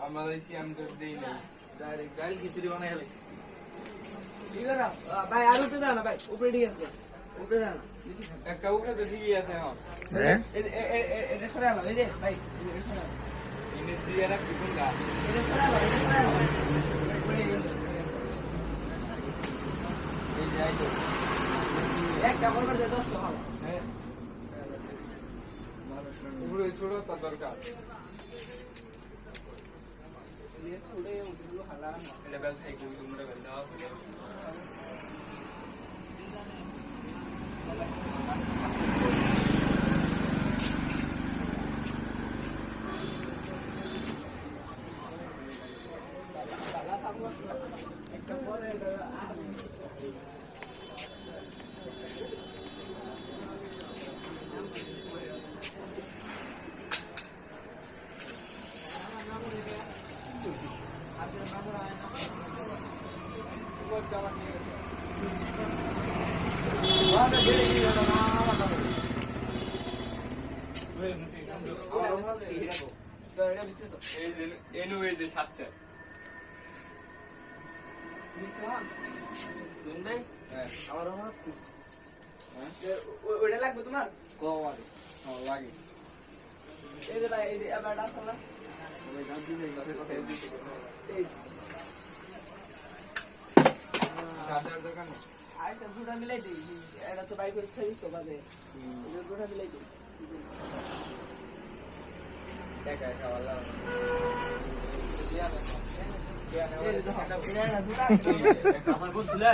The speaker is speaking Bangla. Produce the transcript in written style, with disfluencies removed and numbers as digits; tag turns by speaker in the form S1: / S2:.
S1: আমাদের সিয়াম তো দেই না ডাইরেক্ট ডাল খিচুড়ি বানাই হইছে
S2: ঠিক আছে ভাই আর উপরে দাও না ভাই উপরে ঠিক আছে উপরে দাও না
S1: একটা উপরে তো ঠিকই আছে এখন
S3: হ্যাঁ
S2: এটা সরে আলো এই যে ভাই এটা সরে আলো
S1: ইনি দিয়ে রাখছি কোনটা
S2: এটা সরে আলো এটা সরে আলো
S1: এই যাই তো
S2: একটা করবার দে 10 টাকা
S1: হ্যাঁ উপরে ছোট তো দরকার
S2: ये छोड़े उधर हला ना
S1: लेवल है कोई तुमरे बेल दाओ
S2: साला थामो एक पर ওটা লাগবে তোমার
S1: লাগে
S2: এই যে ভাই এই যে আবার আসলা
S1: ওই গান দিলে কথা কথা
S2: এই
S1: চার্জার দরকার না
S2: আইটা দুটা মিলাই দেই এটা তো বাইক হচ্ছে 2600 বাজে এটা দুটা মিলাই দেই
S1: একা একা वाला
S2: এই যে দুটা আমার বলছিলে